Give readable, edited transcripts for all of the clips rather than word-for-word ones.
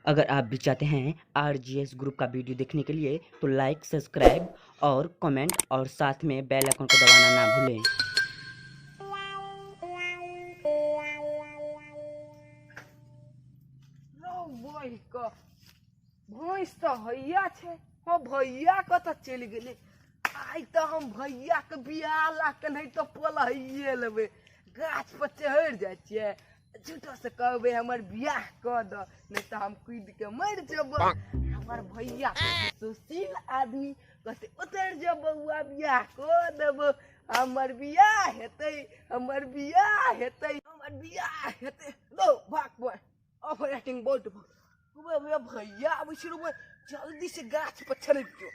अगर आप भी चाहते हैं RGS ग्रुप का वीडियो देखने के लिए तो लाइक, सब्सक्राइब और कमेंट और साथ में बेल आइकन को दबाना ना भूलें। भैंस तो भैया छे हो भैया कत चल गए। आई तो हम भैया के बियाह ला के नहीं तो पलहिए लेबे गाछ पर चढ़ जाए छिए झूठो से कहबे हमर बियाह कर द नहीं तो हम कूद के मर जब। हमर भैया सुशील आदमी कहते उतर जब बउआ बियाह कर देब हमर बियाह हेतै हमर बियाह हेतै हमर बियाह हेतै। लो भाग बोल ऑपरेटिंग बोल्ट भैया अब जल्दी से गाछ पर चढ़ जो।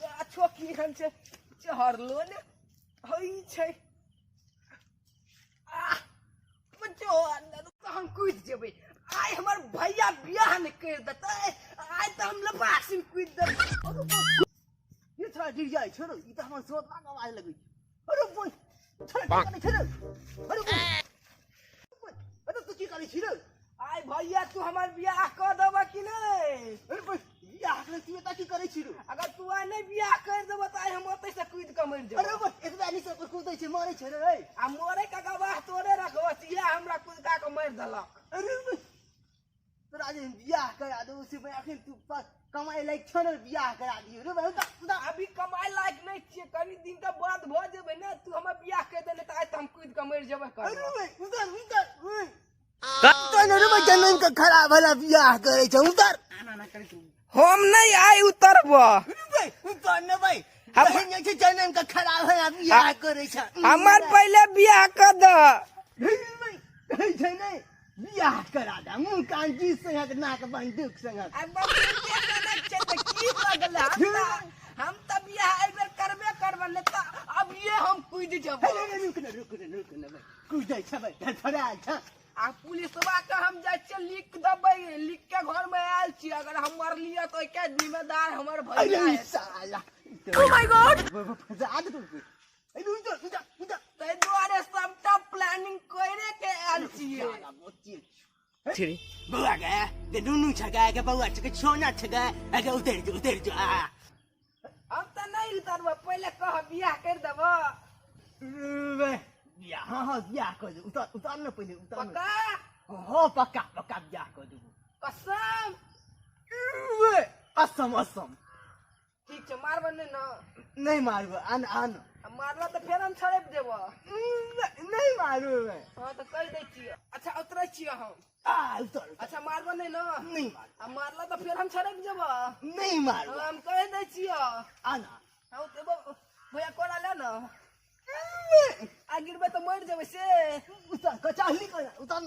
गाछो केहन छै चढ़लो ने हई छै बच्चो हम कूद जेबै। आइ हमर भैया बियाह नहीं कर देतै आइ तो हम लपास में कूद देबै। ये छोरा गिर जाए छोरो ई तो हमर सोत लाग आवाज लगै। अरे बोल छोरा कने छोरो अरे बोल अरे तू की करै छी रे। आइ भैया तू हमर बियाह कर देबा कि नहीं। अरे बोल बियाह करे छी त की करै छी रे। अगर तू आइ नहीं बियाह कर देबा त आइ हम ओतै से कूद के मर जेबै। अरे बोल एतबा नहीं से कूदै छै मरै छै रे। आ मरै का गवाह तोरे रखबा इया हमरा कूदका के मार देलक। अरे तोरा जे बियाह करा दो उसी में आखिर तू कमाई लायक छ ने बियाह करा दियो रे। अभी कमाई लायक नहीं छिए कनी दिन के बाद भ जेबै ना तू हमर बियाह कर देने त आइ त हम कूद के मर जेबै कर। अरे उधर उधर तो ने रे जन्म के खराब वाला बियाह करे छ उधर आना ना करे हम नहीं आई उतरबो। उतर ने भाई हम नहीं छै जन्म के खराब वाला बियाह करे छ हमर पहले बियाह कर द छै नहीं बियाह करा दा मुंह कान जी संग नाक बंदूक संग अब छै त की लगल हम त बियाह एक बेर करबे करब ने त अब ये हम कूद जेबै। रुक ने भाई कूद छै भाई फराल छ आ पुलिसवा के हम जाय छ लिख देबै लिख के घर में आयल छी अगर हम मर लिया तो के जिम्मेदार हमर भैया है साला। ओ माय गॉड फसाद तू ए उधर तै दुआरे सबटा प्लानिंग कइरे के आयल छिए साला बोची छिरी बुआ गया दे दुनु छगा के बुआ छ छोना छगा अगे उतर जो अब त नहीं उतरबो पहले कह बियाह कर देबो। बियाह हां बियाह कर दे उतर न पहले उतर पक्का हो पक्का बियाह कर दे कसम कसम ठीक छै मारबो नहीं मारबो आन मारला तो फेर हम छड़प देबो नहीं मारबो हां तो कह दै छी। अच्छा उतरै छी हम उतर अच्छा मारबो नहीं मार मारला तो फेर हम छड़प देबो नहीं मारबो हम कह दै छी आना हां देबो भैया कोला ले न आ गिरबे तो मर जेबै से उतर कचाहली उतर न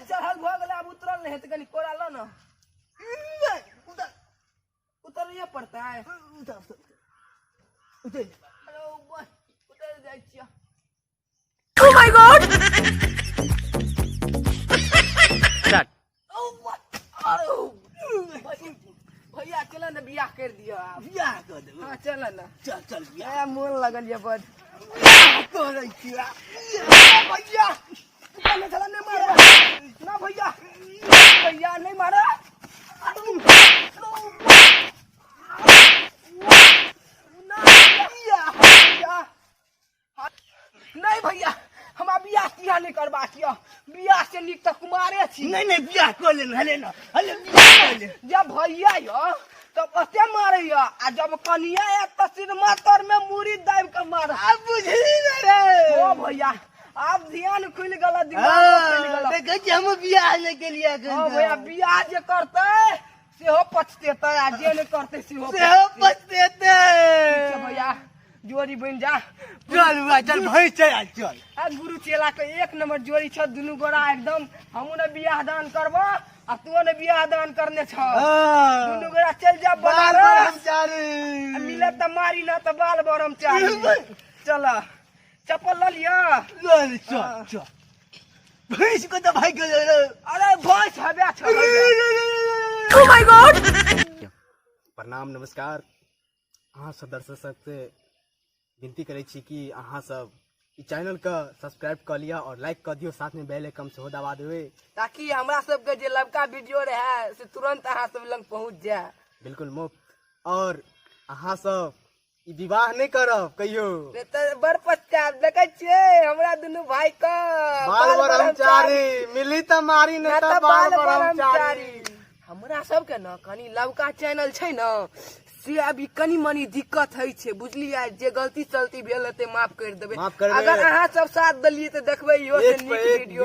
चढ़ल भ गेलै अब उतरल नहीं त कनी कोला ल न उतरिए पड़ता है उतर हेलो बस उतर जाय छियै। ओ माय गॉड स्टार्ट भैया चल न बियाह कर दियो बियाह कर दे हां चल न चल बियाह मोन लगल ये बड करे छियै भैया चल चल नहीं मार ना भैया नहीं मार नहीं भैया हम बियाह किया नहीं करबा किया बियाह से निक त कुमारे छी। नहीं बियाह कर ले हले बियाह कर ले जब भैया यो तब अते मारे यो आ जब कनिया है त सिर मातर में मुरी दाब के मार अब बुझली रे ओ भैया अब ध्यान खुल गला दिमाग खुल गला देख के हम बियाह नहीं के लिए हां भैया बियाह जे करते सेहो पछतेते आ जे नहीं करते सेहो पछतेते भैया जोड़ी बन जा चल भाई चल आ गुरु चेला के एक नंबर जोड़ी छ दुनु गोरा एकदम हमू ने बियाह दान करबो आ तू ने बियाह दान करने छ दुनु गोरा चल जा बनारस मिले त मारी ना त बाल ब्रह्मचारी चल चप्पल ल लिया चल भैंस को तो भाई गेले अरे भैंस हबे छ। ओ माय गॉड प्रणाम नमस्कार अहाँ सब दर्शक से विनती करै छी कि अहाँ सब इस चैनल का सब्सक्राइब कर लिया और लाइक कर दियो, साथ में बेल आइकन से दबा देवे, ताकि हमरा सबके जे लबका वीडियो रहे से तुरंत अहाँ सब लग पहुंच जाए। बिल्कुल मुफ्त। और अहाँ सब ई विवाह नहीं करब कहियो, बड़ पश्चात देखे छियै हमरा दुनू भाई का बाल ब्रह्मचारी मिली त मारी नहीं त बाल ब्रह्मचारी। हमरा सबके न कनी लबका चैनल छै न से अभी कनी मनी दिक्कत है छै, बुझलियै। जे गलती सलती भेल हेतै माफ कर देबै। माफ करबै। अगर अहाँ सब साथ देलियै त देखबै इहो से एक पे नीक एक वीडियो